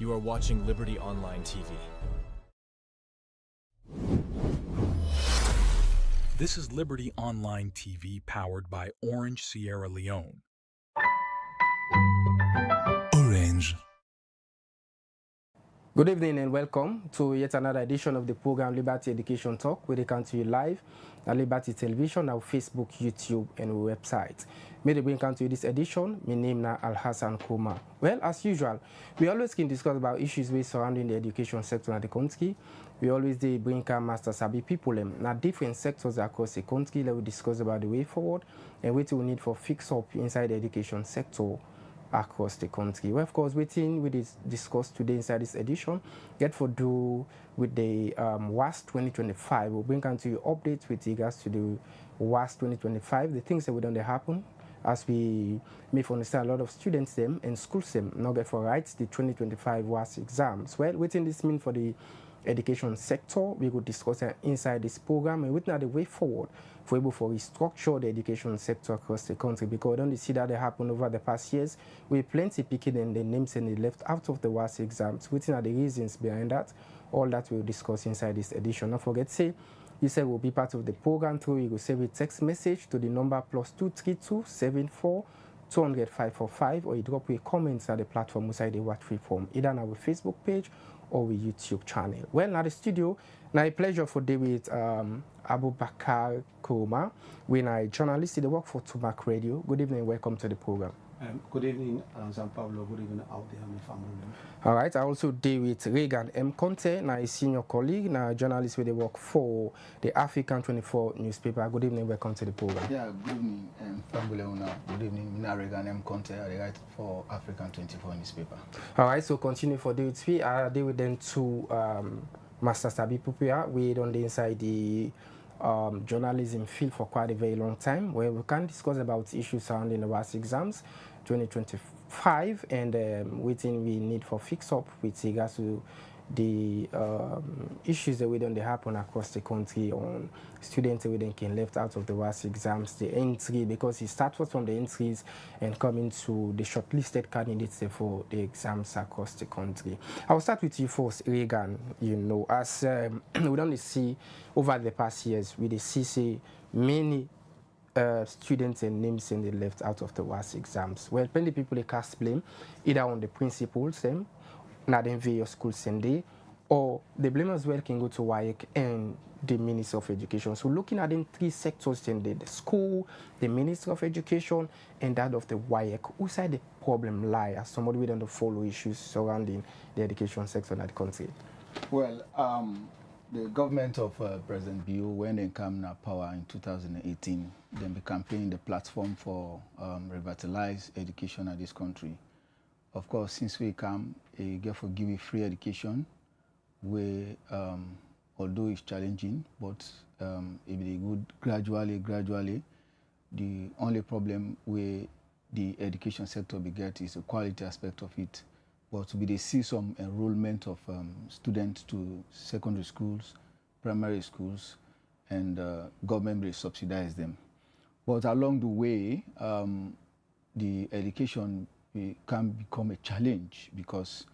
You are watching Liberty Online TV. This is Liberty Online TV powered by Orange Sierra Leone. Orange. Good evening and welcome to yet another edition of the program Liberty Education Talk, where they come to you live at Liberty Television, our Facebook, YouTube, and our website. May they bring come to you this edition. My name is Al-Hassan Kuma. Well, as usual, we always can discuss about issues surrounding the education sector in the country. We always bring come master sabi people now different sectors across the country that we discuss about the way forward and what we need for fix up inside the education sector across the country. Well, of course, waiting we discuss today inside this edition, get for do with the WAS 2025. We'll bring on to you updates with regards to the WAS 2025, the things that will done happen, as we may understand a lot of students them and schools them now get for rights the 2025 WAS exams. Well, waiting this mean for the education sector, we will discuss inside this program and within the way forward for able to restructure the education sector across the country, because don't you see that they happen over the past years with plenty picking and the names and they left out of the WAS exams. Within are the reasons behind that, all that we'll discuss inside this edition. Don't forget, say you said will be part of the program through you will send a text message to the number +232 74 200 545, or you drop your comments at the platform inside the watch free form, either on our Facebook page or our YouTube channel. Well, now the studio, now a pleasure for David Abu Bakar Kuruma, when I journalist in the work for Tumac Radio. Good evening, welcome to the program. Good evening, San Pablo. Good evening out there, my family. All right, I also deal with Regan M. Conte, now a senior colleague, now a journalist with the work for the African 24 newspaper. Good evening, welcome to the program. Yeah, good evening, Fambuleuna. Good evening, Mina Regan M. Conte, I write for African 24 newspaper. All right, so continue for David P. I deal with them to Master Sabi Pupia. We on the inside the journalism field for quite a very long time, where we can discuss about issues surrounding the WAS exams 2025 and waiting we need for fix up with regards to the issues that we don't happen across the country on students that we can left out of the WAS exams, the entry, because it starts from the entries and coming to the shortlisted candidates for the exams across the country. I'll start with you first, Regan. You know, as we don't see over the past years, we see many students and names and they left out of the WAS exams. Well, plenty people they cast blame either on the principals, them, not in various schools and they, or the blame as well can go to WAEC and the Minister of Education. So looking at in three sectors, then the school, the Minister of Education, and that of the WAEC, whose side the problem lie as somebody we don't follow issues surrounding the education sector in that country? Well, the government of President Bio, when they come to power in 2018, then be campaigning the platform for revitalize education in this country. Of course, since we come, get for give free education, where although it's challenging, but it be good gradually. The only problem where the education sector be get is the quality aspect of it. But we see some enrollment of students to secondary schools, primary schools, and government will subsidize them. But along the way, the education can become a challenge because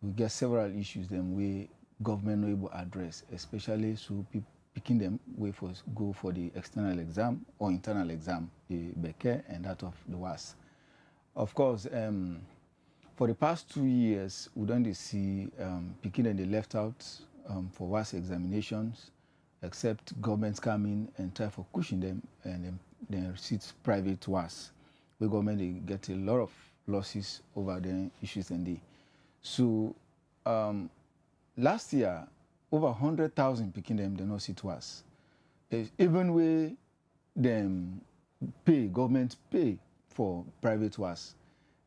we get several issues then where government not able to address, especially so people picking them way for go for the external exam or internal exam, the BECE and that of the WAS. Of course, for the past 2 years, we don't see picking and they left out for WAS examinations, except governments come in and try for cushion them and then receive private WAS. Where government they get a lot of losses over the issues and they. So last year, over 100,000 picking them, they not sit WAS. Even where them pay, government pay for private WAS,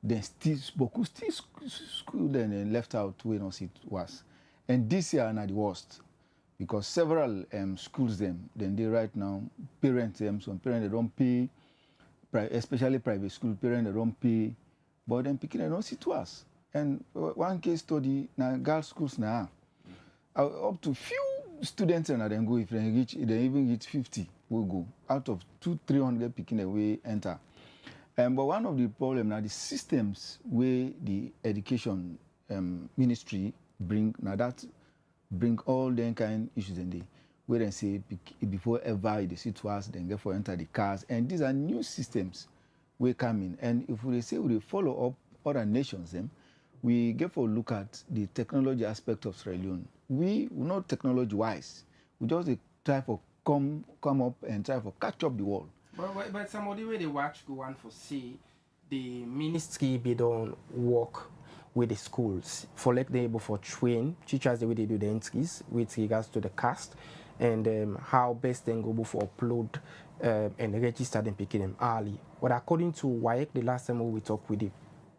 then still school then left out where no sit WAS. And this year are the worst because several schools then they right now parents them, some parents they don't pay, especially private school parents they don't pay, but then picking they don't sit WAS. And one case study now girls schools now up to few students and then go if they even reach 50 will go out of 200-300 picking away enter. But one of the problems now the systems where the education ministry bring all them kind issues in the where they say before ever they see to us, then get for enter the cars, and these are new systems we come in, and if we say we follow up other nations, then we get for look at the technology aspect of Sierra Leone. We not technology wise, we just try for come up and try for catch up the world. But somebody where they watch go on for see the ministry be don't work with the schools for like they able for train teachers the way they do the entries with regards to the cast and how best then go for upload and register them picking them early. But according to WAEC, the last time we talked with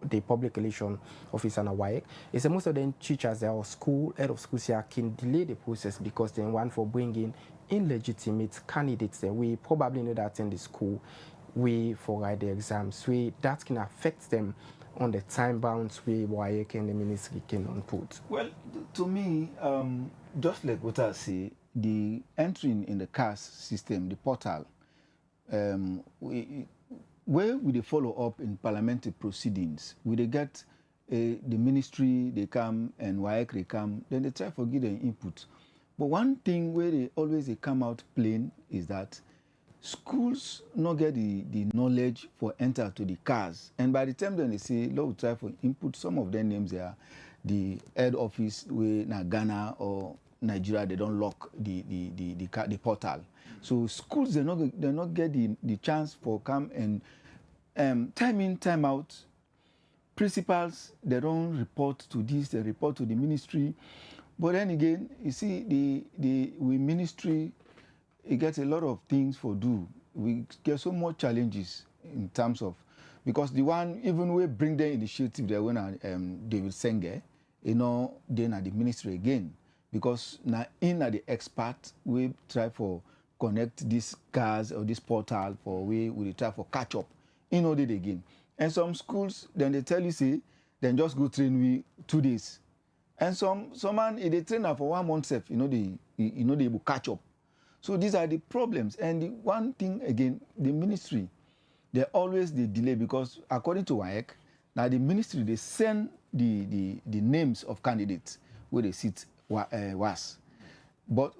the public relation officer and WAEC, is that most of them teachers that are school head of schools here can delay the process because they want for bringing illegitimate candidates. Then we probably know that in the school we for write the exams. That can affect them on the time bounds way WAEC and the ministry can put. Well, to me, just like what I say, the entering in the CAS system, the portal, where we they follow up in parliamentary proceedings, we they get the ministry, they come, and WAEC they come, then they try to give them input. But one thing where they always come out plain is that schools not get the knowledge for enter to the CAS. And by the time then they say, Lord, we try for input, some of their names are the head office where na Ghana or Nigeria, they don't lock the portal. So schools they not get the chance for come and time in, time out. Principals they don't report to this, they report to the ministry. But then again, you see the ministry, it gets a lot of things for do. We get so much challenges in terms of because the one even we bring the initiative there when David Senge, then at the ministry again. Because now in at the expert, we try for connect these cars or this portal for we try for catch up. It again. And some schools then they tell you say, then just go train we 2 days. And some man if they train for 1 month self, they will catch up. So these are the problems. And the one thing again, the ministry, they always they delay because according to WAEC, now the ministry they send the names of candidates where they sit was. But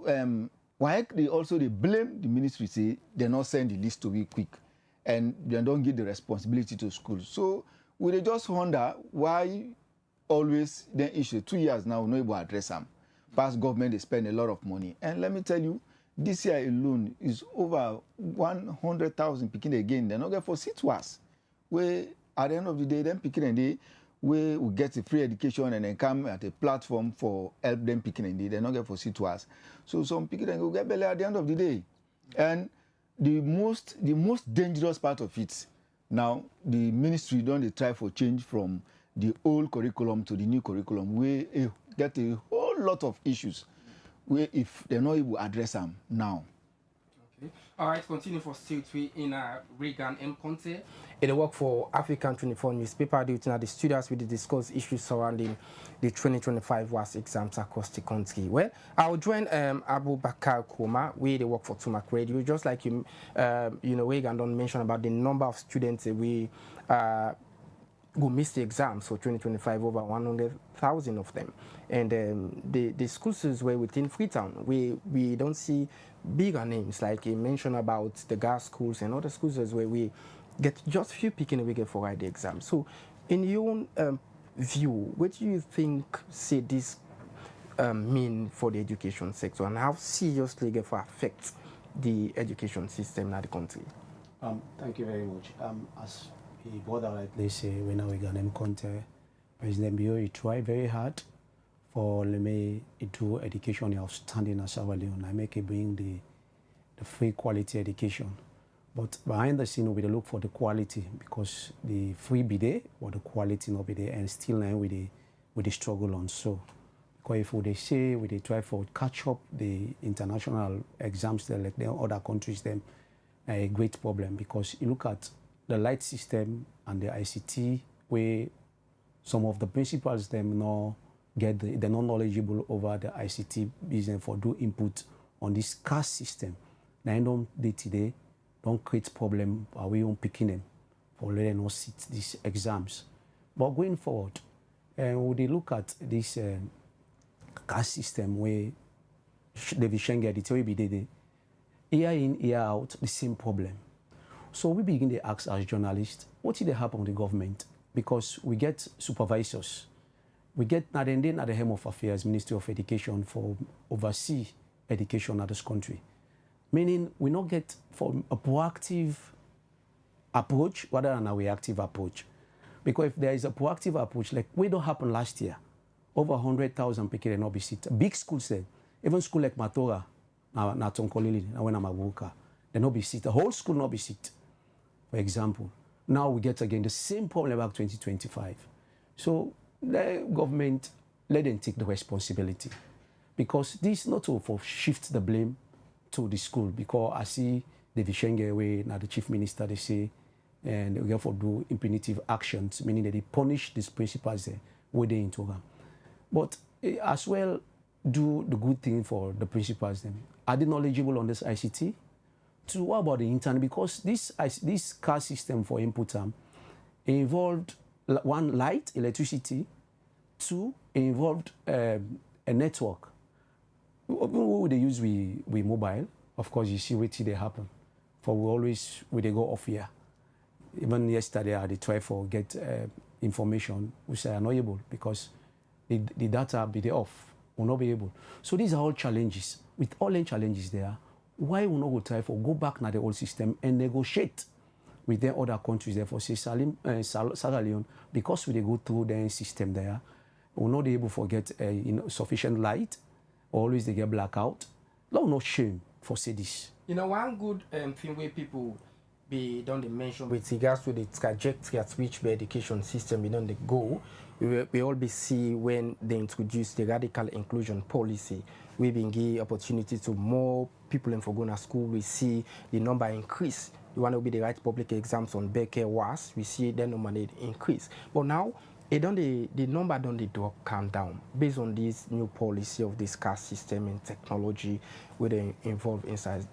WAEC they blame the ministry, say they not send the list to be quick and they don't give the responsibility to schools. So we just wonder why always then issue 2 years now no able to address them. Past government they spend a lot of money. And let me tell you, this year alone is over 100,000 picking again. They're not get for situations where at the end of the day, them picking and they we will get a free education and then come at a platform for help them picking and they're not get for situations. So some picking and go get belly at the end of the day. And the most dangerous part of it, now the ministry don't they try for change from the old curriculum to the new curriculum, where get a whole lot of issues where if they're not able to address them now. Okay. All right, continue for still three in Reagan M. Ponte. It work for African 24 newspaper. Due to the studios, we discuss issues surrounding the 2025 WAS exams across the country. Well, I'll join Abu Bakar Kuma, where they work for Tumac Radio. Just like you, Reagan don't mention about the number of students we go miss the exams for 2025, over 100,000 of them. And the schools were within Freetown. We don't see bigger names, like he mentioned about the gas schools and other schools where we get just few picking we get for write the exam. So in your own view, what do you think say this mean for the education sector and how seriously it will affect the education system in the country? Thank you very much. As he brother rightly say, when we got them contact, President Bio, he tried very hard for me to education outstanding as Sierra Leone. I make it bring the free quality education. But behind the scene, we look for the quality because the free be there, but the quality not be there, and still now with the struggle on so. Because if they say we they try for catch up the international exams there like the other countries, them a great problem because you look at the light system and the ICT where some of the principals them not get they're not knowledgeable over the ICT business for do input on this caste system. Now don't day to day don't create problem are we on picking them for letting us sit these exams. But going forward, And when they look at this caste system where David Schengen, the theory be there, year in, year out, the same problem. So we begin to ask as journalists, what did happen with the government? Because we get supervisors. We get not the helm of affairs, Ministry of Education, for oversee education at this country. Meaning we not get from a proactive approach rather than a reactive approach. Because if there is a proactive approach, like what don't happen last year, over 100,000 people in not sit. Big schools there, even school like Matora, na Tonkolili, when I'm a worker, they not be sit. The whole school not be sit, for example. Now we get again the same problem back 2025. So the government, let them take the responsibility. Because this not to for shift the blame to the school, because I see David Schengen way, now the chief minister, they say, and they therefore do impunitive actions, meaning that they punish these principals there, where they into them. But as well, do the good thing for the principals then. Are they knowledgeable on this ICT? To what about the internet? Because this car system for input involved one, light, electricity, two, involved a network. What they use with mobile, of course, you see what they happen. For we always, when they go off here. Even yesterday, I did try for get information, which are not able because the data be off, will not be able. So these are all challenges. With all the challenges there, why will not go try for go back na the old system and negotiate with the other countries there for say Sierra Leone, because we they go through the system there, will not be able to get sufficient light, always they get blackout. No shame for say this. You know, one good thing where people don't mention with regards to the trajectory at which the education system they go, we all be see when they introduce the radical inclusion policy. We been give opportunity to more people in Fogona school. We see the number increase. You want to be the right public exams on Becker was, we see the number increase. But now the number don't drop calm down based on this new policy of this caste system and technology where they involve inside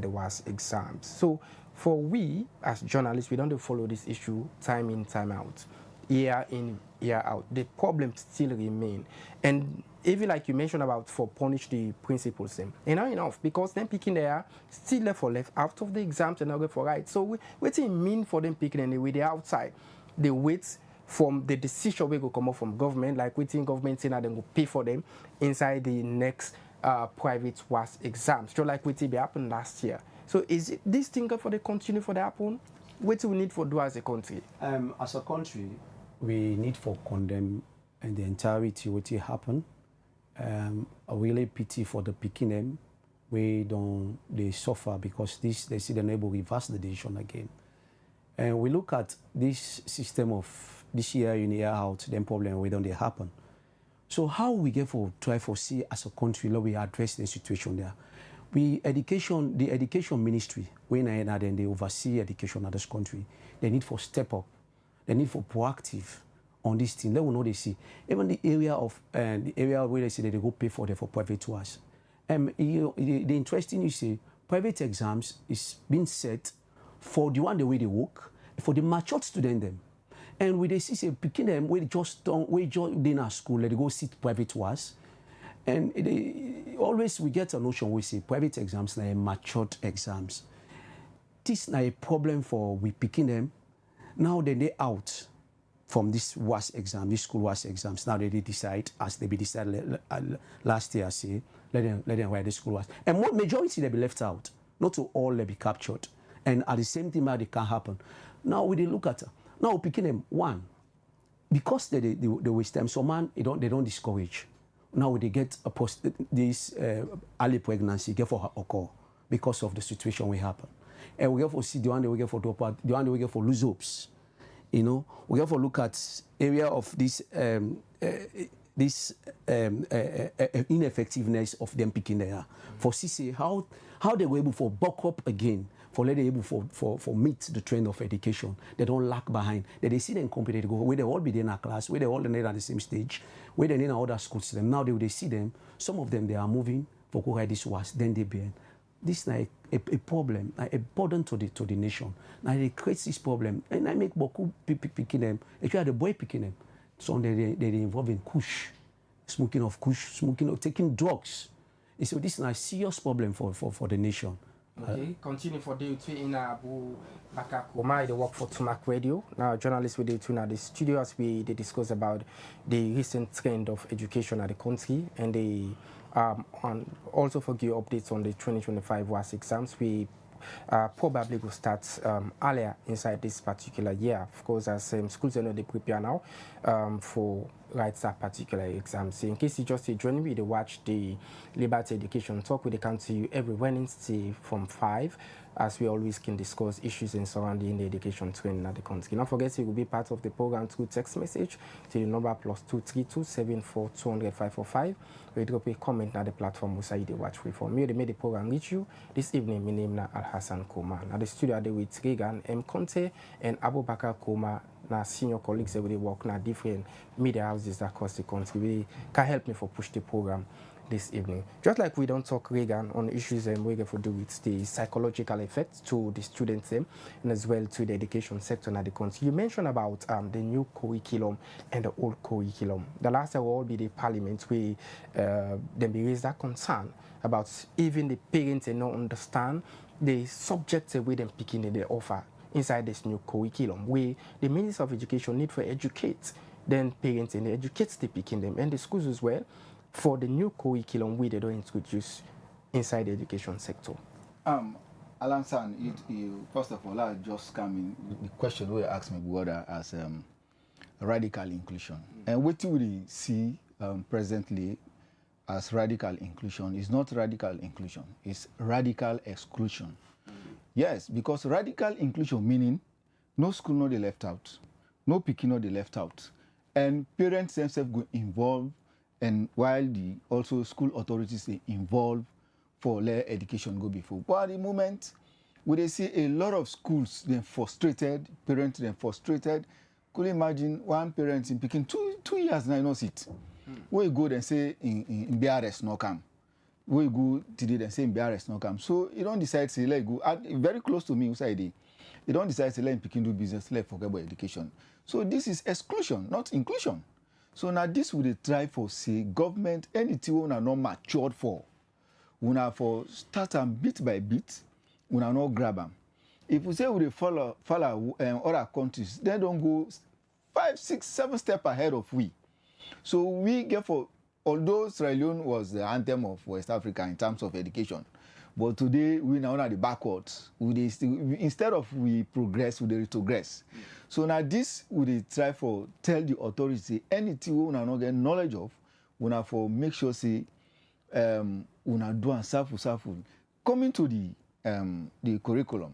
the WAS exams. So for we as journalists, we don't follow this issue time in, time out, year in, year out. The problems still remain. And even like you mentioned about for punish the principals, and not enough, because them picking there still left for left out of the exams and not for right. So what do it mean for them picking anyway? They're outside. They wait from the decision we go come up from government, like waiting government saying that they will pay for them inside the next private WAS exams. So like what happened last year. So is it this thing for the continue for the happen? What do we need for do as a country? As a country, we need for condemn and the entirety what happened. I really pity for the picking them where they suffer because they see the neighbor reverse the decision again. And we look at this system of this year in year out, then problem where don't they happen. So how we get for try for see as a country how we address the situation there. The education ministry, when then they oversee education in this country, they need for step up, they need for proactive on this thing. They will know they see. Even the area where they say that they go pay for private tours. The interesting you say, private exams is being set for the one the way they work, for the matured student them. And we they see say picking them we just in our school, let they go sit private tours. And always we get a notion we say private exams are matured exams. This is a problem for we picking them. Now then they out from this WAS exam, this school WAS exams. Now they decide, as they be decided last year, say, let them write the school WAS. And majority they be left out. Not to all they be captured. And at the same time, they can happen. Now we look at now picking them one, because they waste time. So man, they don't discourage. Now they get this early pregnancy get for occur because of the situation we happen. And we get for see the one we get for drop out, the one we get for lose hopes. You know, we have to look at area of this ineffectiveness of them picking there. For see how they were able to buck up again, for let them able for meet the trend of education. They don't lag behind. They see them compete, go where they all be in a class, where they all at the same stage, where they in other schools. Them now they see them. Some of them they are moving for go write this was then they be. This is like a problem, like a burden to the nation. Now they create this problem, and I make Boku picking them. If you are the boy picking them, Some they involved in kush, smoking of kush, smoking of taking drugs. And so this is a serious problem for the nation. Okay, continue for day two in Abu Bakar Koma, they work for Tumac Radio. Now, journalists will tune at the studio as they discuss about the recent trend of education at the country and they also for give updates on the 2025 WAS exams. We probably will start earlier inside this particular year. Of course, as schools they prepare now for write that particular exam. So in case you just join me, they watch the Liberty Education Talk. We come to you every Wednesday from 5, as we always can discuss issues and surrounding the education training at the country. Don't forget, you will be part of the program through text message to the number +232 74 200 545. We drop a comment at the platform we say they watch free for me. They made the program reach you this evening. My name is Al Hassan Koma. Now the studio are with Regan M. Conte and Abu Bakar Koma. Now senior colleagues every work now different media houses across the country. They can help me for push the program this evening. Just like we don't talk, Regan, on issues we have to do with the psychological effects to the students and as well to the education sector in the country. You mentioned about the new curriculum and the old curriculum. The last year will all be the parliament where then be raised that concern about even the parents not understand the subjects where them picking in the offer inside this new curriculum, where the Minister of Education need for educate then parents and educate the picking them and the schools as well for the new curriculum we they don't introduce inside the education sector. Alan San, first of all, I just come in the question we asked me brother as radical inclusion. And what we see presently as radical inclusion is not radical inclusion, it's radical exclusion. Yes, because radical inclusion meaning no school no they left out, no picking no they left out, and parents themselves go involved, and while the also school authorities they involve for let education go before. But at the moment, we they see a lot of schools then frustrated, parents then frustrated. Could you imagine one parent in picking two years now no sit. We go and say in BRS no come. We go today and say in BRS no come. So you don't decide to let go very close to me inside it. You don't decide to let picking do business, let forget about education. So this is exclusion, not inclusion. So now this would try for say government anything we are not matured for. We are for start them bit by bit, we are not grab them. If we say we follow other countries, they don't go 5, 6, 7 steps ahead of we. So we get for, although Sierra Leone was the anthem of West Africa in terms of education, but today we now are the backwards. Instead of we progress, we retrogress. So now this we try for tell the authority anything we not get knowledge of, we now for make sure say we now do and self. Coming to the curriculum,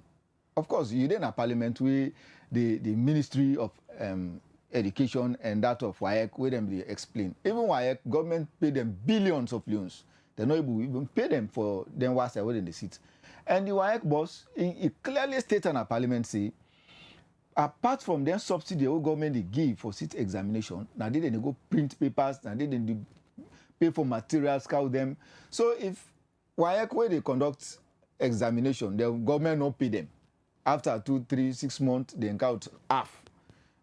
of course you then a parliament where the Ministry of Education and that of WAEC where them they explain. Even WAEC government pay them billions of loans. They're not able to even pay them for them whilst they're in the seat. And the WAEC boss, he clearly stated in a parliament say, apart from them subsidy the government they give for seat examination, now they didn't go print papers, now they didn't pay for materials, scout them. So if WAEC where they conduct examination, the government not pay them. After 2, 3, 6 months, they count half.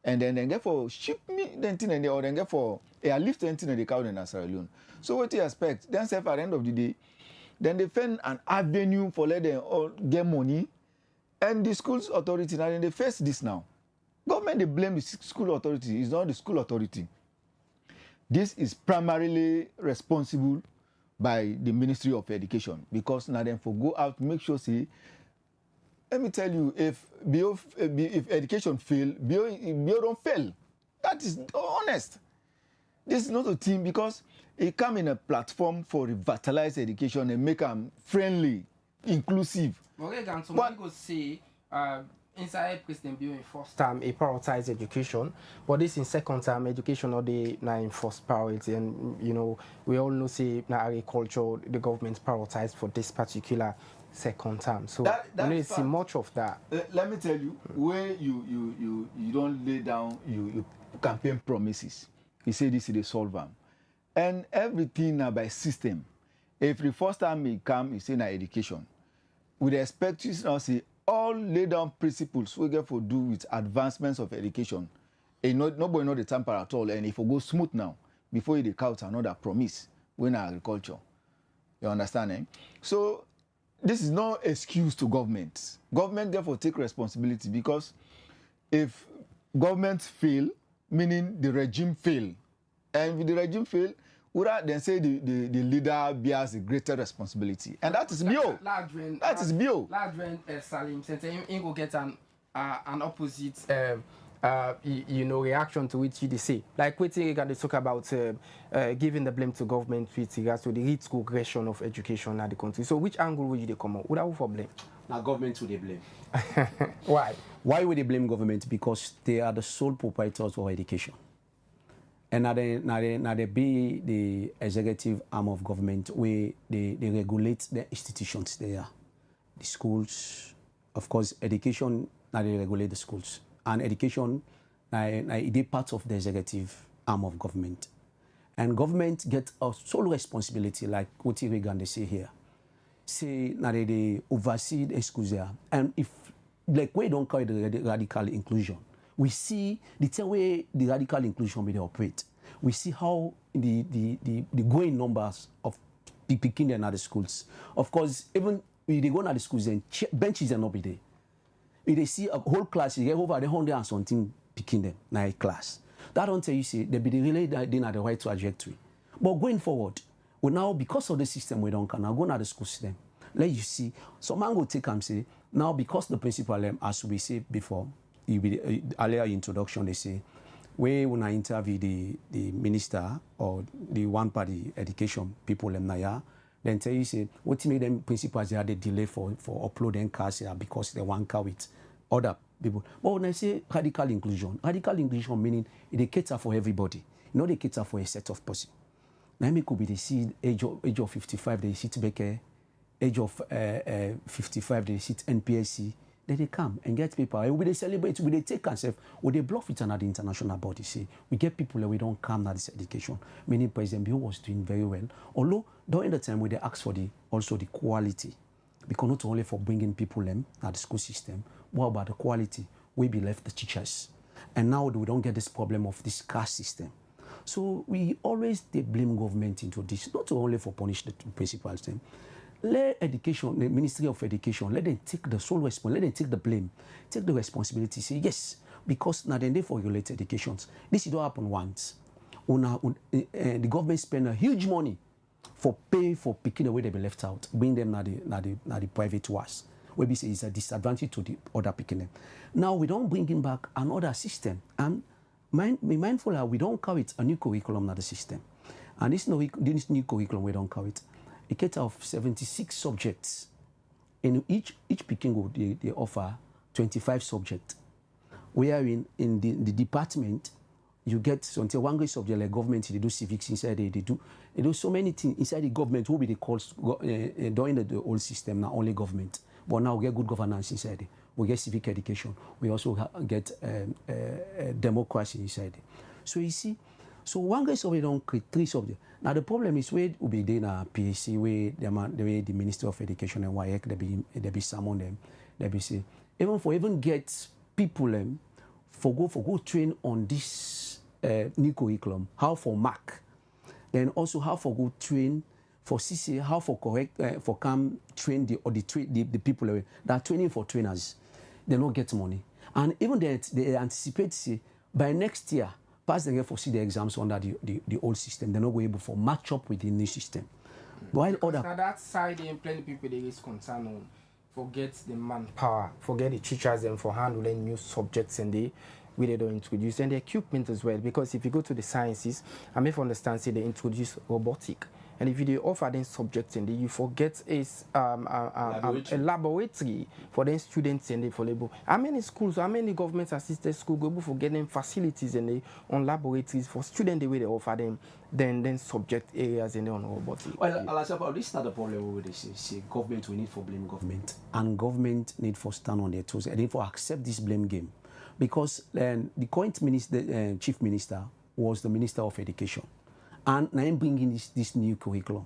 And then they get for ship me then thing and they get for a lift and thing and they count in Sierra Leone. So what do you expect? Then at the end of the day, then they find an avenue for let them all get money. And the schools authority now then they face this now. Government they blame the school authority. It's not the school authority. This is primarily responsible by the Ministry of Education because now then for go out make sure say. Let me tell you, if education fail, BO don't fail. That is honest. This is not a team because it come in a platform for revitalize education and make them friendly, inclusive. Okay, so what you say inside President Bio in first time he prioritized education, but this in second time education or the in first priority, and you know we all know say na agriculture the government prioritized for this particular second term. So we don't see much of that. Let me tell you, where you don't lay down you campaign promises. You say this is the solve them. And everything now by system. If the first time he come, he say na education. We expect you now see all lay down principles we get for do with advancements of education nobody know the temper at all. And if we go smooth now, before you count another promise, when agriculture. You understand, eh? So this is no excuse to government. Government therefore take responsibility, because if government fail, meaning the regime fail, and if the regime fail, then say the leader bears the greater responsibility, and that is bio. That is bio. Salim, since you go get an opposite reaction to which you say. Like what you can talk about giving the blame to government with regards to the retrogression of education at the country. So which angle would you come out? Who for blame? Now government would they blame. Why? Why would they blame government? Because they are the sole proprietors of education. And now they be the executive arm of government where they regulate the institutions there. The schools, of course, education, now they regulate the schools. And education, it is part of the executive arm of government. And government get a sole responsibility, like what you going to say here. Say, now they oversee the schools there. And if, like, we don't call it the radical inclusion, we see the way the radical inclusion will operate. We see how the growing numbers of people in the schools. Of course, even when they go to the schools, and benches are not be there. If they see a whole class, you get over 100 and something picking them in a class. That don't tell you, say, they be really then at the right trajectory. But going forward, we now, because of the system we don't can now go to the school system. Let you see, some man go take and say, now because the principal, as we said before, earlier introduction, they say, when I interview the minister or the one party education people then tell you say what made them principals they had a delay for uploading cars here because they want car with other people. But when I say radical inclusion meaning they cater for everybody. You know, they cater for a set of person. Now me could be they see age of 55 they sit back, age of 55 they sit NPSC. Then they come and get people. And we they celebrate, we they take ourselves, or they bluff with another international body. Say we get people that we don't come at this education. Meaning President Bill was doing very well. Although during the time where they ask for also the quality, because not only for bringing people in at the school system, what about the quality? We be left the teachers, and now we don't get this problem of this caste system. So we always they blame government into this, not only for punish the principals. Let education, the Ministry of Education, let them take the sole responsibility, let them take the blame, take the responsibility, say yes, because now then they for regulate educations. This don't happen once. The government spend a huge money for pay for picking away they be left out, bring them na the private was. Where we say it's a disadvantage to the other picking them. Now we don't bring in back another system, and be mindful that we don't carry it a new curriculum na the system, and this new curriculum we don't carry it. A set of 76 subjects. In each picking go they offer 25 subjects. Wherein in the department you get until one great subject like government, they do civics inside they do so many things inside the government will be the calls during the old system now only government. But now we get good governance inside it. We get civic education. We also get democracy inside it. So you see, so one guy subject don't create 3 subjects. Now the problem is where we be there na PAC where the Minister of Education and WAEC they be summon them. They be say even get people for go train on this new curriculum, how for mark, then also how for go train for CCA, how for correct for come train the people that are training for trainers. They don't get money, and even they anticipate say by next year. Pass them for see the exams under the old system, they're not able to match up with the new system. While other now that side, they plenty people there is concern on forget the manpower, forget the teachers and for handling new subjects and they don't introduce and the equipment as well. Because if you go to the sciences, I may understand say they introduce robotic. And if you offer them subjects and you forget is a laboratory for them students and they for labor. How many schools, how many government assisted schools go for getting facilities and they on laboratories for students the way they offer them then subject areas and on robotics. Well, Alasapa, this is not the problem where they say government we need for blame government. And government need for stand on their toes and need for accept this blame game. Because the current minister, chief minister was the Minister of Education. And now I'm bringing this new curriculum.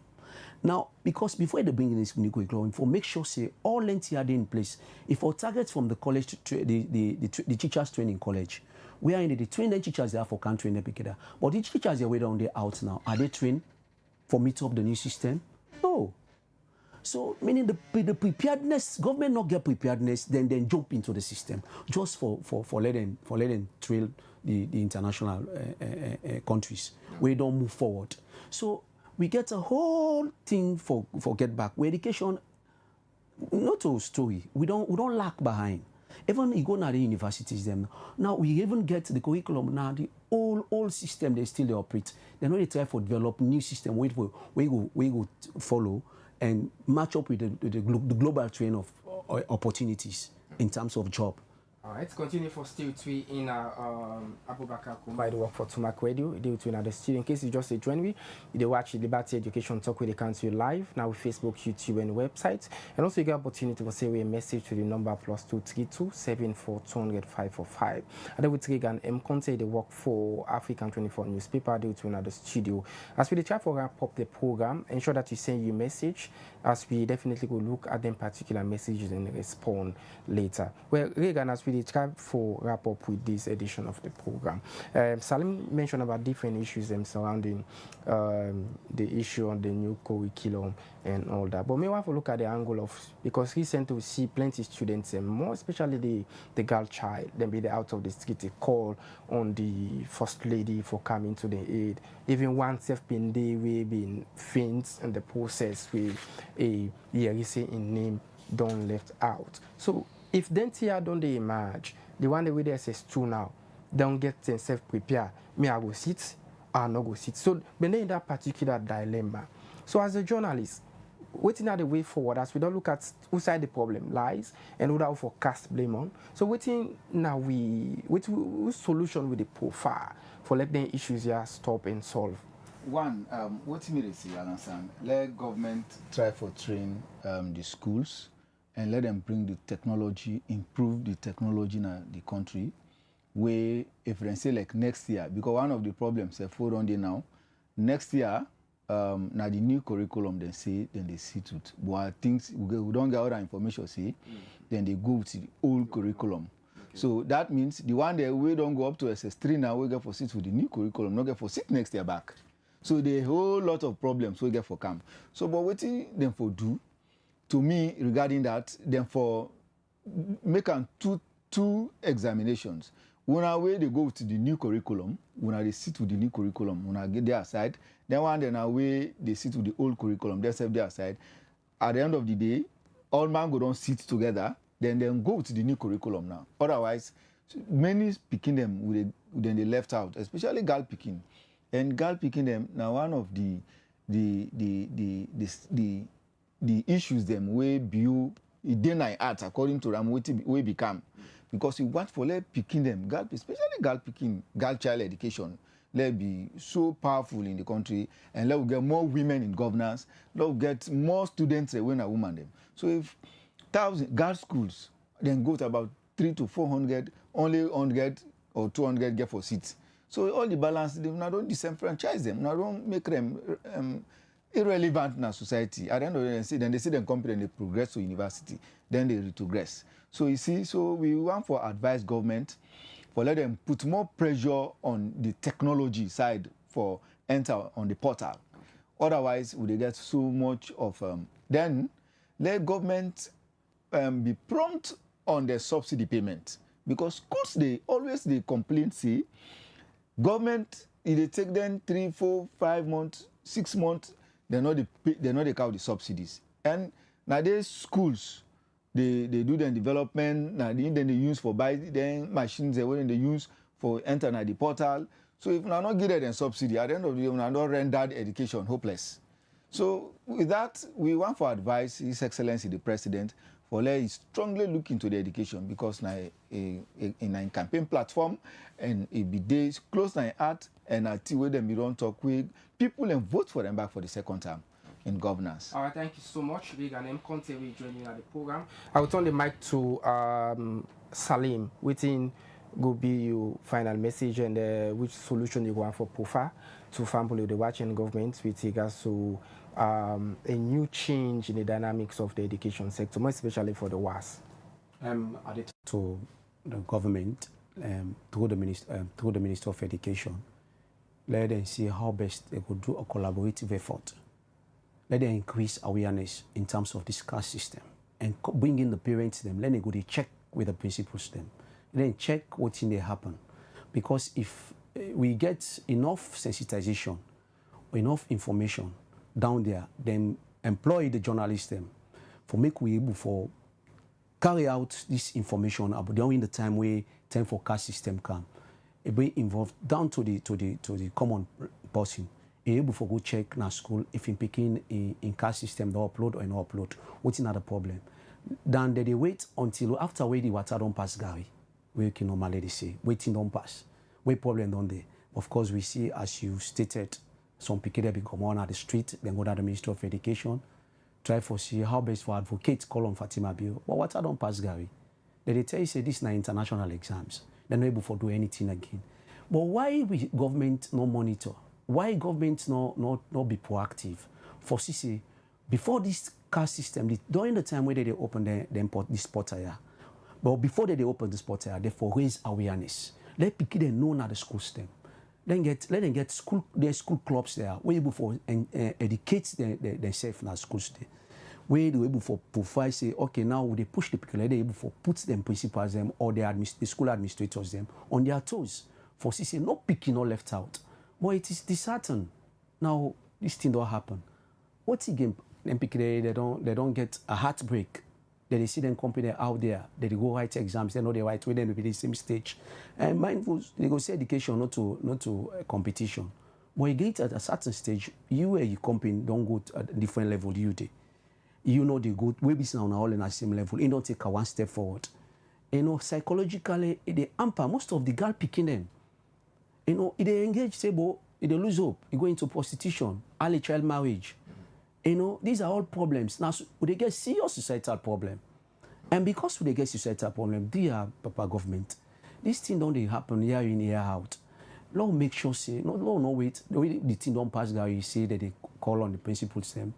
Now, because before they bring in this new curriculum, for make sure say all lengths are in place. If our targets from the college, the teachers training college, We are in the train the teachers there for country in the together. But the teachers are way down there out now. Are they trained for meet up the new system? No. So meaning the preparedness, government not get preparedness, then jump into the system just for letting trail the international countries. We don't move forward. So we get a whole thing for get back. Where education, not a story. We don't lag behind. Even you go now the universities them now we even get the curriculum now the old system they still they operate. They know they try for develop new system we go follow and match up with the global trend of opportunities in terms of job. All right, continue for still three in Abubakar Kumba. I work for Tumac Radio. They to another student. In case you just join me, you watch the Liberty Education Talk with the country live now with Facebook, YouTube, and website. And also you get opportunity to say a message to the number +232 74200 545. And then we take an Conte they work for African 24 newspaper. They to another studio. As we try for wrap up the program, ensure that you send your message. As we definitely go look at them particular messages and respond later. Well, Regan, as we try for wrap up with this edition of the program. Salim mentioned about different issues surrounding the issue on the new curriculum and all that. But may we have a look at the angle of, because recently we see plenty of students, more especially the girl child, then be out of the street, they call on the first lady for coming to the aid. Even one self been there, we been faint in the process with a in name done left out. So if then here don't they emerge, the one that we there says two now, don't get themselves prepared. Me I go sit, I no go sit. So when in that particular dilemma. So as a journalist, waiting at the way forward as we don't look at whose side the problem lies and who that for cast blame on. So waiting now which solution with the profile for let the issues here stop and solve. One, what me they say, Alan, let government try for train the schools and let them bring the technology, improve the technology in the country. Where if they say like next year, because one of the problems they fall on there now, next year, now the new curriculum then they see to it. But things we don't get all that information then they go to the old curriculum. Okay. So that means the one that we don't go up to SS3 now we get for sit with the new curriculum, not get for sit next year back. So the whole lot of problems we get for camp. So but what them for do? To me, regarding that, then for make two examinations. When way they go to the new curriculum, when they sit with the new curriculum, when I get their side, then away they sit with the old curriculum, they set their side. At the end of the day, all man go don't sit together, then go to the new curriculum now. Otherwise, many picking them then they left out, especially girl picking. And girl picking them now one of the issues them way view it deny art according to them way become because you want for let picking them girl especially girl picking girl child education let be so powerful in the country and let we get more women in governance, let we get more students when a woman them. So if 1,000 girl schools then go to about 300 to 400, only 100 or 200 get for seats. So all the balance they now don't disenfranchise them, now don't make them irrelevant in our society. At the end of the day, then they see them compete and they progress to university, then they retrogress. So you see, so we want for advise government for let them put more pressure on the technology side for enter on the portal. Otherwise, we get so much of then let government be prompt on their subsidy payment because schools they complain say government if they take them 3, 4, 5 months, 6 months. They know they count the subsidies. And nowadays schools, they do the development, now then they use for buy then machines they use for enter the portal. So if now not give them subsidy, at the end of the day, we not rendered education hopeless. So with that, we want for advice, His Excellency the President, for let strongly look into the education because now in a campaign platform and it be days close to heart and until where them you don't talk with people and vote for them back for the second term in governance. All right, thank you so much. Big and M Conte will join you at the program. I will turn the mic to Salim. Within go be your final message and which solution you want for POFA to family the watching government with regards to a new change in the dynamics of the education sector, more especially for the WAS. To the government, through the Minister of Education. Let them see how best they could do a collaborative effort. Let them increase awareness in terms of this caste system and bring in the parents them. Let them go to check with the principals them. Then check what's in there happen. Because if we get enough sensitization, enough information down there, then employ the journalists them for make we able for carry out this information about during the time for caste system come. It be involved down to the common person. Able for go check na school if in picking in caste system they upload or no upload. What's another problem? Then they wait until after where the water don't pass Gary. We can normally they say waiting don't pass. Wait problem don't they? Of course we see as you stated some people they come on at the street, then go to the Ministry of Education, try for see how best for advocate call on Fatima Bill. But water don't pass Gary. They tell you say this na international exams. They're not able to do anything again. But why we government no monitor? Why government not be proactive? For CC, before this caste system, during the time where they open this portal here, but before they open this portal here, they for raise awareness. Let people they know now the school system. Let them get their school clubs there, where able for educate themselves in the school system. Where they able for provide say, okay, now they push the people, they able for put them principals them or the school administrators them on their toes. For CC, no picking, no left out. But it is disheartening. Now this thing don't happen. What's again? Them people they don't get a heartbreak. They see them company out there. They go write exams. They know they write with them to be the same stage. And mindful, they go say education not to competition. But you get at a certain stage, you company don't go to a different level. You know they go we be now all in the same level. You don't take a one step forward. You know psychologically they hamper most of the girl picking them. You know, if they engage, say, but if they lose hope, you go into prostitution, early child marriage. You know, these are all problems. Now, they get serious societal problem. And because they get societal problem, dear Papa government, this thing don't happen year in, year out. Law make sure, say, no, wait, the way the thing don't pass, you say that they call on the principals them,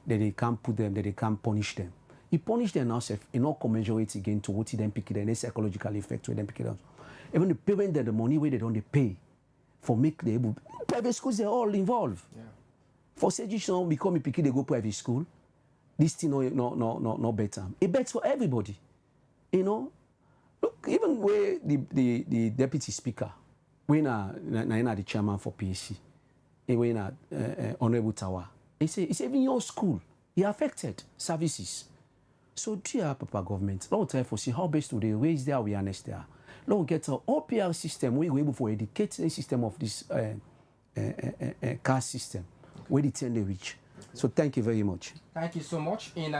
that they can't put them, that they can't punish them. You punish them now, you know, commensurate again to what them pick it, and psychological effect where them pick it up. Even the payment that the money where they don't they pay. For make the able private schools they're all involved. Yeah. For education become a picky they go private school, this thing no better. It better for everybody. You know, look even where the deputy speaker, when the chairman for PSC, when Honorable Tawa, it's even your school, he affected services. So dear Papa government, Lord try for see how best do they raise their awareness there. Lord get an OPR system where we're able to educate the system of this caste system, where they tend to reach. So thank you very much. Thank you so much. In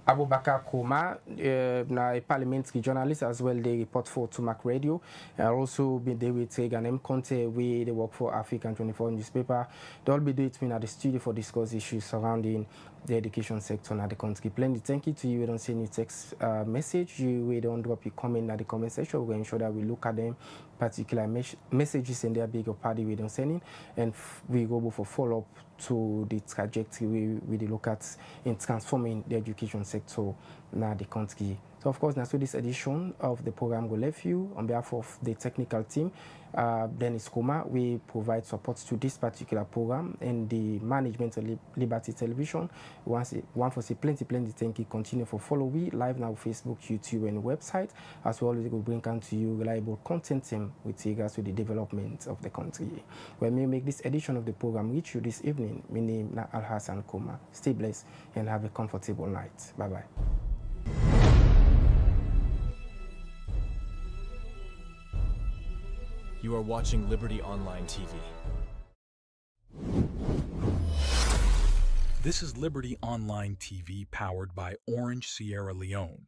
Abubakar Koma, a parliamentary journalist as well, they report for Tumac Radio. Also been there with Regan M. Conte, we they work for African 24 newspaper. They'll be doing it at the studio for discuss issues surrounding the education sector in the country. Plenty thank you to you. We don't send you text message. We don't drop your comment in the comment section. We're going to ensure that we look at them particular messages in their bigger party we don't send in, and we go for follow up to the trajectory we look at in transforming the education sector in the country. So of course, now so this edition of the program will leave you on behalf of the technical team. Dennis Kuma, we provide support to this particular program and the management of Liberty Television. One for say plenty thank you. Continue for follow we live now Facebook, YouTube, and website. As well as we will bring on to you reliable content team with regards to the development of the country. When we make this edition of the program reach you this evening, my name is Al Hassan Kuma. Stay blessed and have a comfortable night. Bye bye. You are watching Liberty Online TV. This is Liberty Online TV powered by Orange Sierra Leone.